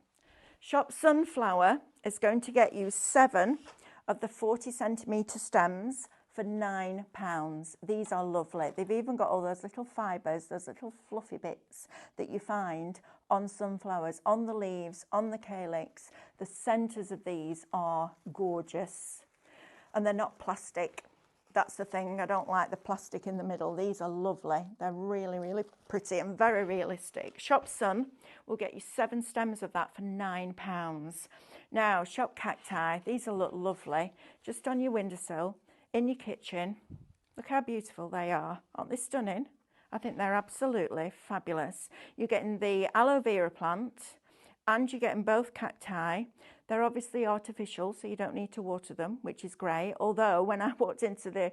Speaker 1: Shop Sunflower is going to get you 7 of the 40 centimetre stems for £9. These are lovely. They've even got all those little fibres, those little fluffy bits that you find on sunflowers, on the leaves, on the calyx. The centres of these are gorgeous. And they're not plastic. That's the thing. I don't like the plastic in the middle. These are lovely. They're really, really pretty and very realistic. Shop Sun will get you 7 stems of that for £9. Now, Shop Cacti. These will look lovely. Just on your windowsill, in your kitchen. Look how beautiful they are. Aren't they stunning? I think they're absolutely fabulous. You're getting the aloe vera plant and you're getting both cacti. They're obviously artificial, so you don't need to water them, which is great. Although when I walked into the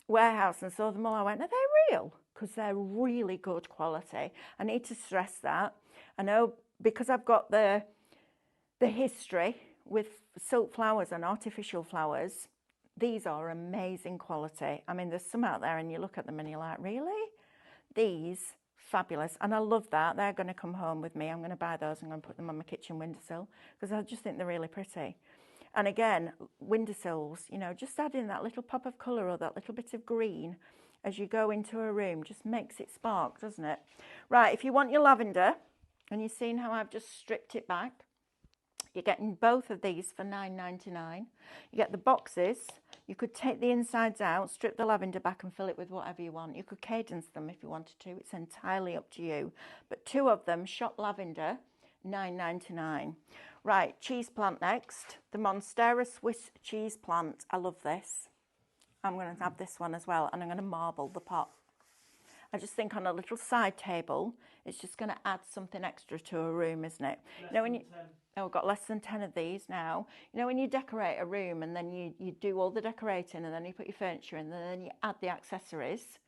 Speaker 1: warehouse and saw them all, I went, are they real? Because they're really good quality. I need to stress that. I know because I've got the history with silk flowers and artificial flowers, these are amazing quality. I mean, there's some out there and you look at them and you're like, really? These, Fabulous. And I love that. They're going to come home with me. I'm going to buy those. I'm going to put them on my kitchen windowsill because I just think they're really pretty. And again, windowsills, you know, just adding that little pop of colour or that little bit of green as you go into a room just makes it spark, doesn't it? Right, if you want your lavender, and you've seen how I've just stripped it back, you're getting both of these for $9.99. You get the boxes. You could take the insides out, strip the lavender back and fill it with whatever you want. You could cadence them if you wanted to. It's entirely up to you. But 2 of them, shop lavender, $9.99. Right, cheese plant next. The Monstera Swiss cheese plant. I love this. I'm going to have this one as well, and I'm going to marble the pot. I just think on a little side table, it's just going to add something extra to a room, isn't it?
Speaker 2: Less
Speaker 1: You know, when
Speaker 2: than
Speaker 1: you,
Speaker 2: 10.
Speaker 1: oh, we've got less than 10 of these now. You know, when you decorate a room and then you do all the decorating and then you put your furniture in and then you add the accessories.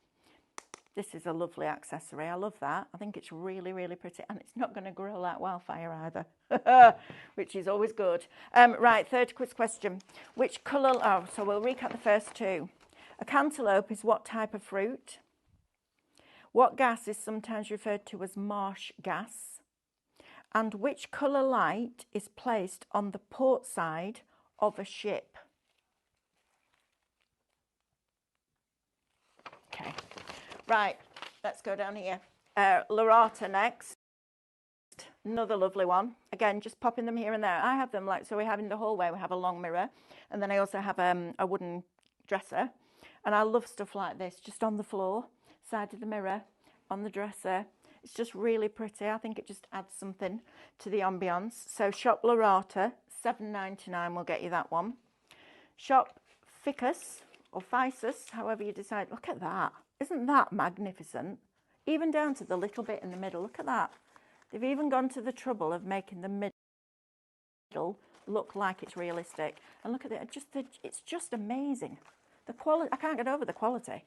Speaker 1: This is a lovely accessory. I love that. I think it's really, really pretty. And it's not going to grow like wildfire either, which is always good. Right, third quiz question. Which colour... Oh, so we'll recap the first 2. A cantaloupe is what type of fruit? What gas is sometimes referred to as marsh gas? And which colour light is placed on the port side of a ship? Okay. Right, let's go down here. Lorata next. Another lovely one. Again, just popping them here and there. I have them like, so we have in the hallway, we have a long mirror. And then I also have a wooden dresser. And I love stuff like this, just on the floor, side of the mirror, on the dresser. It's just really pretty. I think it just adds something to the ambience. So shop Lorata, $7.99 will get you that one. Shop Ficus or Physis, however you decide. Look at that. Isn't that magnificent? Even down to the little bit in the middle. Look at that. They've even gone to the trouble of making the middle look like it's realistic. And look at it. It's just amazing. The quality, I can't get over the quality.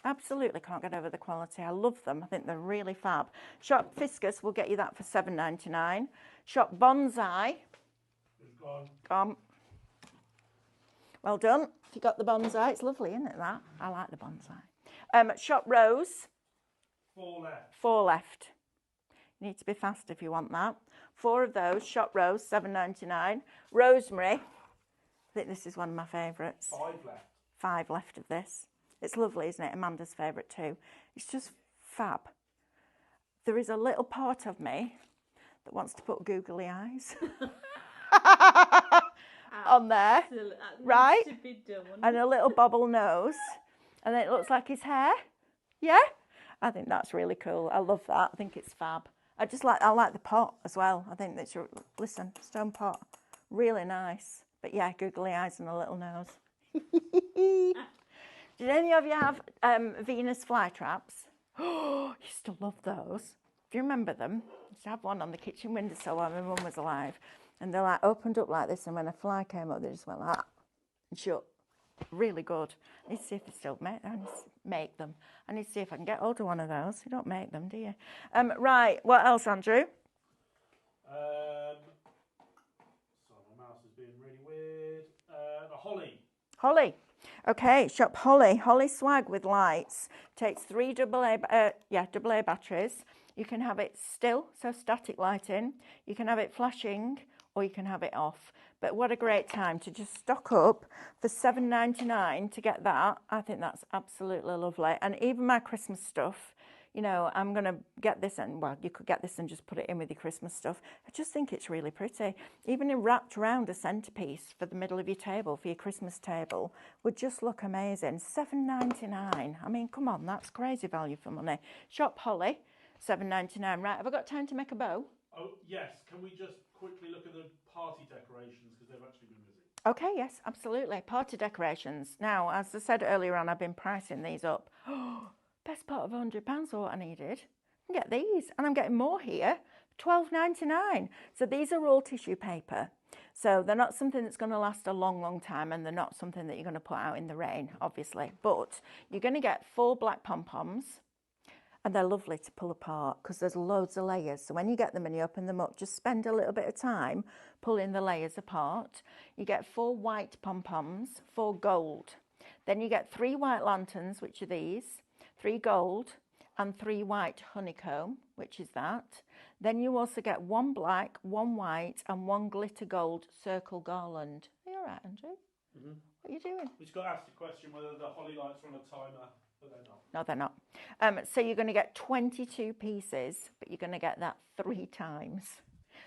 Speaker 1: Absolutely can't get over the quality. I love them. I think they're really fab. Shop Fiscus will get you that for $7.99. Shop Bonsai.
Speaker 2: It's gone.
Speaker 1: Gone. Well done. If you got the bonsai, it's lovely, isn't it, that? I like the bonsai. Shop Rose.
Speaker 2: 4 left.
Speaker 1: 4 left. You need to be fast if you want that. 4 of those. Shop Rose, $7.99. Rosemary. I think this is one of my favourites.
Speaker 2: 5 left.
Speaker 1: 5 left of this. It's lovely, isn't it? Amanda's favourite too. It's just fab. There is a little part of me that wants to put googly eyes on there, right? And a little bobble nose. And then it looks like his hair. Yeah? I think that's really cool. I love that. I think it's fab. I like the pot as well. I think that's, listen, stone pot. Really nice. But yeah, googly eyes and a little nose. Did any of you have Venus flytraps? Oh, I used to love those. Do you remember them? I used to have one on the kitchen windowsill while my mum was alive. And they're like opened up like this, and when a fly came up, they just went like that and shut. Really good. I need to see if they still make them. I need to see if I can get hold of one of those. You don't make them, do you? Right, what else, Andrew?
Speaker 2: Sorry, my mouse is being really weird. The holly.
Speaker 1: Holly. Okay, shop Holly. Holly swag with lights. Takes 3 AA batteries. You can have it still, so static lighting. You can have it flashing, or you can have it off. But what a great time to just stock up for $7.99 to get that. I think that's absolutely lovely. And even my Christmas stuff, you know, I'm going to get this, and well, you could get this and just put it in with your Christmas stuff. I just think it's really pretty. Even wrapped around a centerpiece for the middle of your table, for your Christmas table, would just look amazing. $7.99. I mean, come on, that's crazy value for money. Shop Holly, $7.99. Right, have I got time to make a bow?
Speaker 2: Oh, yes. Can we just quickly look at the party decorations, because they've actually been busy.
Speaker 1: Okay, yes, absolutely. Party decorations. Now, as I said earlier on, I've been pricing these up. Best part of £100 for what I needed. I can get these, and I'm getting more here. $12.99. So these are all tissue paper. So they're not something that's going to last a long, long time, and they're not something that you're going to put out in the rain, obviously. But you're going to get 4 black pom-poms, and they're lovely to pull apart because there's loads of layers. So when you get them and you open them up, just spend a little bit of time pulling the layers apart. You get 4 white pom-poms, 4 gold. Then you get 3 white lanterns, which are these, 3 gold, and 3 white honeycomb, which is that. Then you also get 1 black, 1 white, and 1 glitter gold circle garland. Are you all right, Andrew?
Speaker 2: Mm-hmm.
Speaker 1: What are you doing?
Speaker 2: We just got asked the question whether the holly lights are on a timer, but they're not.
Speaker 1: No, they're not. So you're going to get 22 pieces, but you're going to get that 3 times.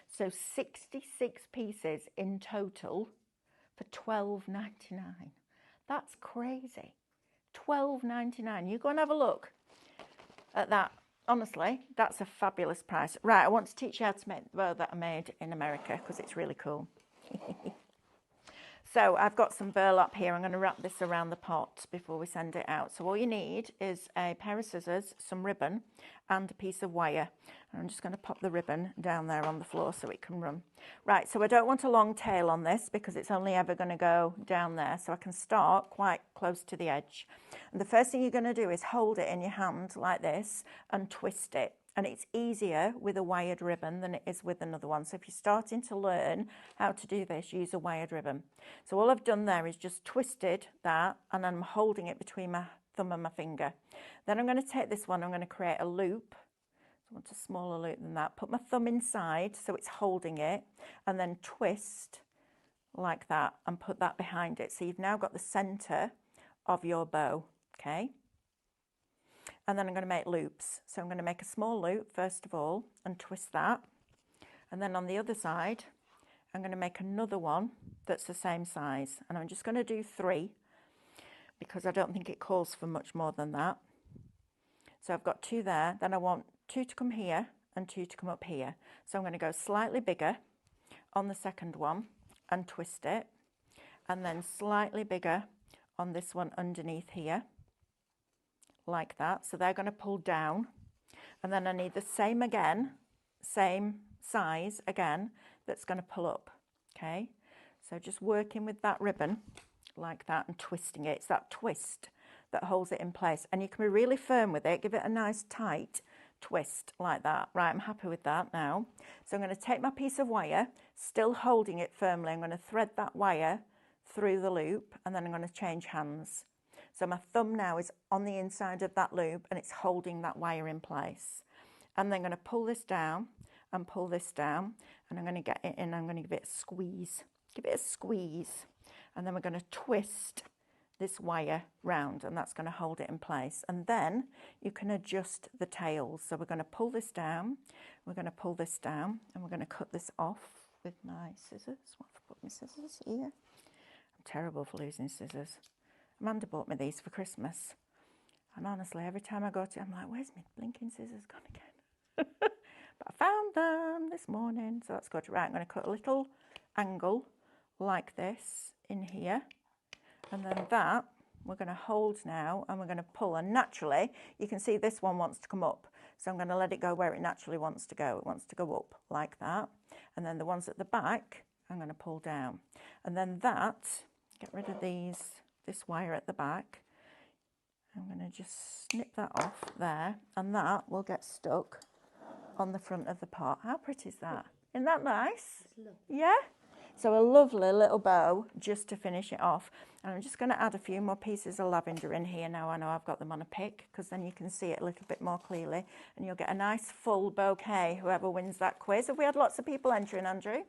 Speaker 1: So 66 pieces in total for $12.99. That's crazy. $12.99. You go and have a look at that. Honestly, that's a fabulous price. Right, I want to teach you how to make the bow that I made in America because it's really cool. So I've got some burlap here. I'm going to wrap this around the pot before we send it out. So all you need is a pair of scissors, some ribbon, and a piece of wire. And I'm just going to pop the ribbon down there on the floor so it can run. Right, so I don't want a long tail on this because it's only ever going to go down there. So I can start quite close to the edge. And the first thing you're going to do is hold it in your hand like this and twist it. And it's easier with a wired ribbon than it is with another one. So if you're starting to learn how to do this, use a wired ribbon. So all I've done there is just twisted that, and I'm holding it between my thumb and my finger. Then I'm going to take this one, I'm going to create a loop. So I want a smaller loop than that. Put my thumb inside so it's holding it, and then twist like that and put that behind it. So you've now got the center of your bow, okay? And then I'm going to make loops. So I'm going to make a small loop first of all and twist that. And then on the other side, I'm going to make another one that's the same size. And I'm just going to do 3 because I don't think it calls for much more than that. So I've got 2 there. Then I want 2 to come here and 2 to come up here. So I'm going to go slightly bigger on the second one and twist it. And then slightly bigger on this one underneath here. Like that. So they're going to pull down, and then I need the same again, same size again, that's going to pull up. Okay, so just working with that ribbon like that and twisting it. It's that twist that holds it in place, and you can be really firm with it. Give it a nice tight twist like that. Right, I'm happy with that now. So I'm going to take my piece of wire, still holding it firmly. I'm going to thread that wire through the loop, and then I'm going to change hands. So my thumb now is on the inside of that loop and it's holding that wire in place. And then I'm going to pull this down and pull this down, and I'm going to get it in. I'm going to give it a squeeze. Give it a squeeze. And then we're going to twist this wire round, and that's going to hold it in place. And then you can adjust the tails. So we're going to pull this down, we're going to pull this down, and we're going to cut this off with my scissors. What have I put my scissors here? I'm terrible for losing scissors. Amanda bought me these for Christmas, and honestly, every time I go to it, I'm like, where's my blinking scissors gone again? But I found them this morning, so that's good. Right, I'm going to cut a little angle like this in here, and then that we're going to hold now, and we're going to pull, and naturally, you can see this one wants to come up, so I'm going to let it go where it naturally wants to go. It wants to go up like that, and then the ones at the back, I'm going to pull down, and then that, get rid of this wire at the back. I'm going to just snip that off there, and that will get stuck on the front of the pot. How pretty is that? Isn't that nice? Yeah? So a lovely little bow just to finish it off. And I'm just going to add a few more pieces of lavender in here now I know I've got them on a pick, because then you can see it a little bit more clearly, and you'll get a nice full bouquet, whoever wins that quiz. Have we had lots of people entering, Andrew?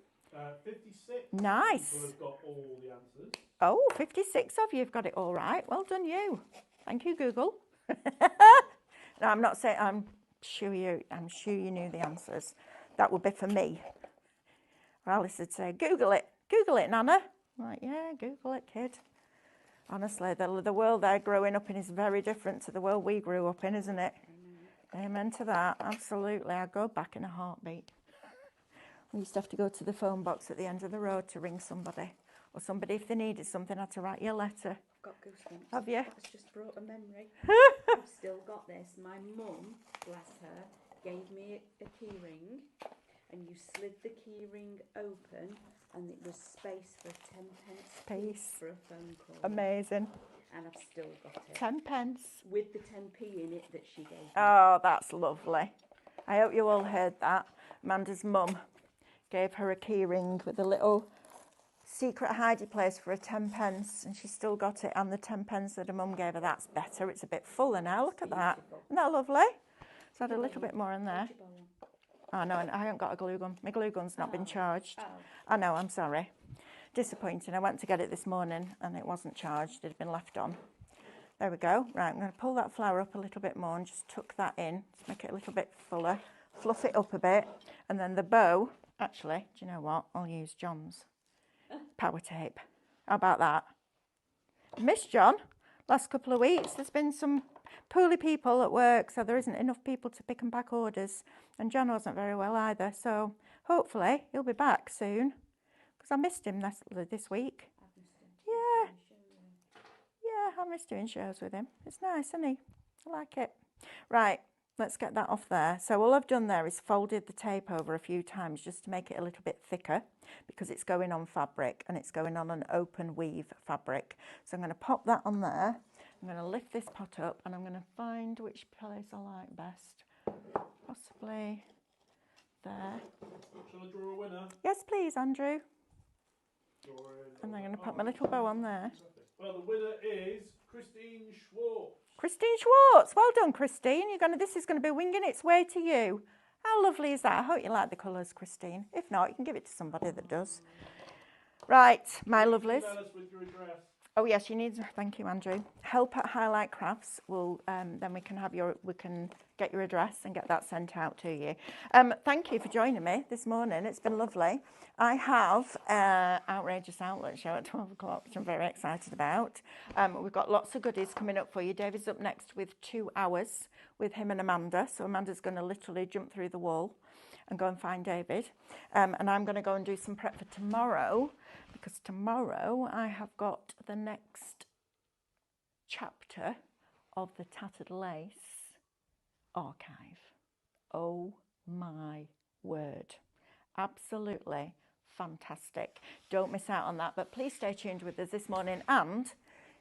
Speaker 2: 56
Speaker 1: nice.
Speaker 2: people have got all the answers.
Speaker 1: Oh, 56 of you have got it all right. Well done you. Thank you, Google. No, I'm not saying, I'm sure you knew the answers. That would be for me. Or Alice would say, Google it, Nana. I'm like, yeah, Google it, kid. Honestly, the world they're growing up in is very different to the world we grew up in, isn't it? Amen to that, absolutely. I'd go back in a heartbeat. We used to have to go to the phone box at the end of the road to ring somebody. Or somebody, if they needed something, had to write you a letter.
Speaker 3: I've got goosebumps.
Speaker 1: Have you?
Speaker 3: That's just brought a memory. I've still got this. My mum, bless her, gave me a key ring, and you slid the key ring open, and it was space for a 10p for a phone call.
Speaker 1: Amazing.
Speaker 3: And I've still got it.
Speaker 1: 10p.
Speaker 3: With the 10p in it that she gave me.
Speaker 1: Oh, that's lovely. I hope you all heard that. Amanda's mum gave her a key ring with a little secret hidey place for a 10p, and she still got it, and the 10p that her mum gave her, that's better. It's a bit fuller now. Look at that. Isn't that lovely? Just add a little bit more in there. Oh no, I haven't got a glue gun. My glue gun's not been charged. I know, I'm sorry. Disappointing. I went to get it this morning and it wasn't charged. It had been left on. There we go. Right, I'm going to pull that flower up a little bit more and just tuck that in to make it a little bit fuller. Fluff it up a bit. And then the bow, actually, do you know what? I'll use John's power tape. How about that? Missed John last couple of weeks. There's been some poorly people at work, so there isn't enough people to pick and pack orders. And John wasn't very well either, so hopefully he'll be back soon. Because I missed him this week. Yeah. Yeah, I miss doing shows with him. It's nice, isn't he? I like it. Right, let's get that off there. So all I've done there is folded the tape over a few times just to make it a little bit thicker because it's going on fabric and it's going on an open weave fabric. So I'm going to pop that on there. I'm going to lift this pot up and I'm going to find which place I like best. Possibly there.
Speaker 2: Shall I draw a winner?
Speaker 1: Yes, please, Andrew. And I'm going to put my little bow on there.
Speaker 2: Well, the winner is Christine Schwartz.
Speaker 1: Christine Schwartz. Well done, Christine. This is going to be winging its way to you. How lovely is that? I hope you like the colours, Christine. If not, you can give it to somebody that does. Right, my lovelies.
Speaker 2: Email us with your address.
Speaker 1: Oh yes, you need. Thank you, Andrew. Help at Highlight Crafts. Will then we can get your address and get that sent out to you. Thank you for joining me this morning. It's been lovely. I have Outrageous Outlet show at 12 o'clock, which I'm very excited about. We've got lots of goodies coming up for you. David's up next with 2 hours with him and Amanda. So Amanda's going to literally jump through the wall and go and find David. And I'm going to go and do some prep for tomorrow, because tomorrow I have got the next chapter of the Tattered Lace archive. Oh my word. Absolutely fantastic. Don't miss out on that, but please stay tuned with us this morning. And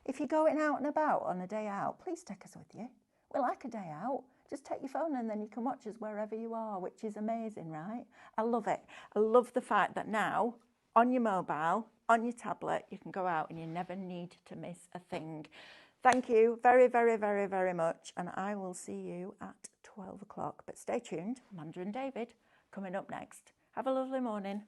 Speaker 1: if you're going out and about on a day out, please take us with you. We like a day out. Just take your phone and then you can watch us wherever you are, which is amazing, right? I love it. I love the fact that now, on your mobile, on your tablet, you can go out and you never need to miss a thing. Thank you very, very, very, very much. And I will see you at 12 o'clock. But stay tuned. Amanda and David coming up next. Have a lovely morning.